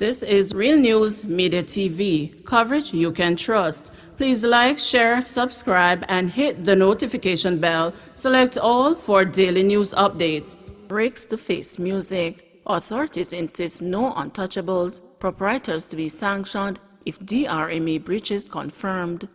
This is Real News Media TV, coverage you can trust. Please like, share, subscribe, and hit the notification bell. Select all for daily news updates. Breaks to face music. Authorities insist no untouchables, proprietors to be sanctioned if DRMA breaches confirmed.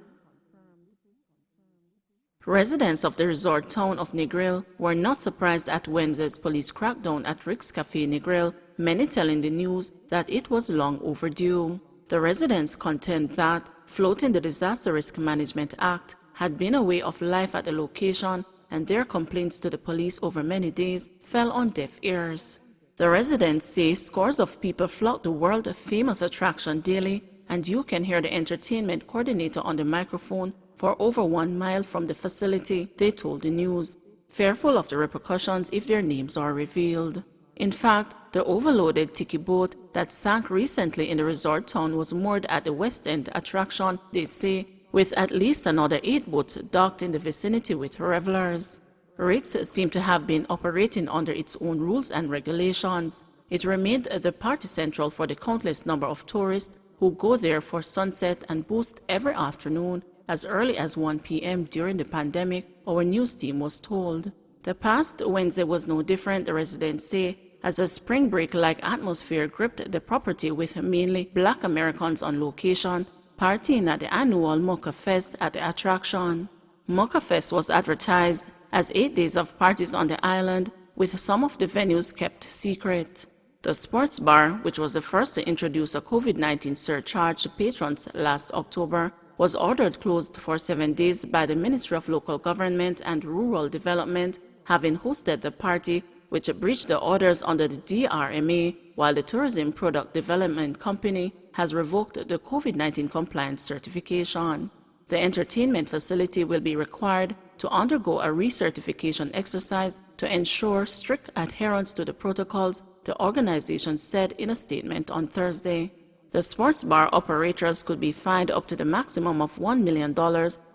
Residents of the resort town of Negril were not surprised at Wednesday's police crackdown at Rick's Cafe Negril, many telling the news that it was long overdue. The residents contend that floating the Disaster Risk Management Act had been a way of life at the location, and their complaints to the police over many days fell on deaf ears. The residents say scores of people flock the world-famous attraction daily, and you can hear the entertainment coordinator on the microphone for over 1 mile from the facility, they told the news, fearful of the repercussions if their names are revealed. In fact, the overloaded tiki boat that sank recently in the resort town was moored at the West End attraction, they say, with at least another 8 boats docked in the vicinity with revelers. Rick's seemed to have been operating under its own rules and regulations. It remained the party central for the countless number of tourists who go there for sunset and boost every afternoon as early as 1 p.m. during the pandemic, our news team was told. The past Wednesday was no different, the residents say, as a spring break-like atmosphere gripped the property with mainly Black Americans on location, partying at the annual Mocha Fest at the attraction. Mocha Fest was advertised as 8 days of parties on the island, with some of the venues kept secret. The sports bar, which was the first to introduce a COVID-19 surcharge to patrons last October, was ordered closed for 7 days by the Ministry of Local Government and Rural Development, having hosted the party, which breached the orders under the DRMA, while the Tourism Product Development Company has revoked the COVID-19 compliance certification. The entertainment facility will be required to undergo a recertification exercise to ensure strict adherence to the protocols, the organization said in a statement on Thursday. The sports bar operators could be fined up to the maximum of $1 million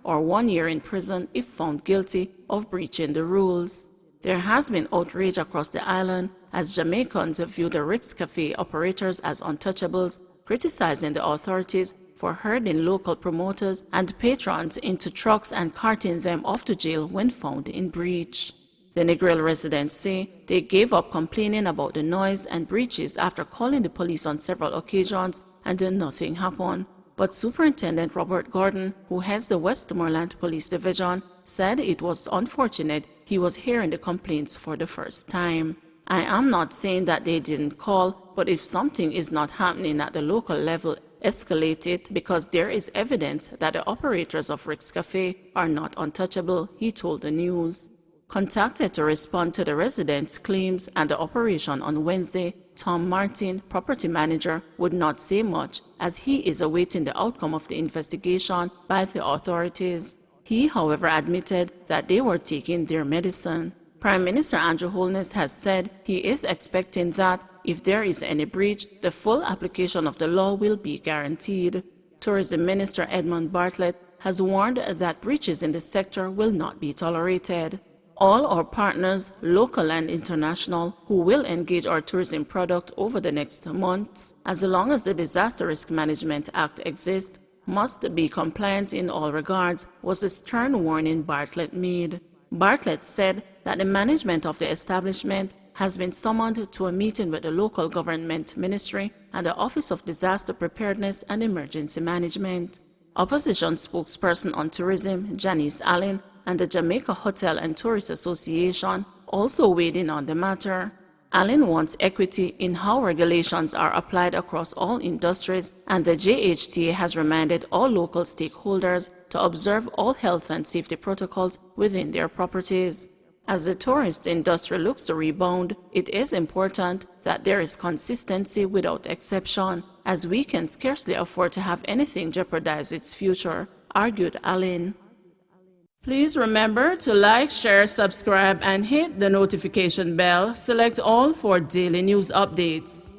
or 1 year in prison if found guilty of breaching the rules. There has been outrage across the island as Jamaicans view the Rick's Cafe operators as untouchables, criticizing the authorities for herding local promoters and patrons into trucks and carting them off to jail when found in breach. The Negril residents say they gave up complaining about the noise and breaches after calling the police on several occasions and then nothing happened. But Superintendent Robert Gordon, who heads the Westmoreland Police Division, said it was unfortunate he was hearing the complaints for the first time. I am not saying that they didn't call, but if something is not happening at the local level, escalate it, because there is evidence that the operators of Rick's Cafe are not untouchable, he told the news. Contacted to respond to the residents' claims and the operation on Wednesday, Tom Martin, property manager, would not say much as he is awaiting the outcome of the investigation by the authorities. He, however, admitted that they were taking their medicine. Prime Minister Andrew Holness has said he is expecting that if there is any breach, the full application of the law will be guaranteed. Tourism Minister Edmund Bartlett has warned that breaches in the sector will not be tolerated. All our partners, local and international, who will engage our tourism product over the next months, as long as the Disaster Risk Management Act exists, must be compliant in all regards, was the stern warning Bartlett made. Bartlett said that the management of the establishment has been summoned to a meeting with the local government ministry and the Office of Disaster Preparedness and Emergency Management. Opposition spokesperson on tourism, Janice Allen, and the Jamaica Hotel and Tourist Association also weighed in on the matter. Allen wants equity in how regulations are applied across all industries, and the JHTA has reminded all local stakeholders to observe all health and safety protocols within their properties. As the tourist industry looks to rebound, it is important that there is consistency without exception, as we can scarcely afford to have anything jeopardize its future, argued Allen. Please remember to like, share, subscribe, and hit the notification bell. Select all for daily news updates.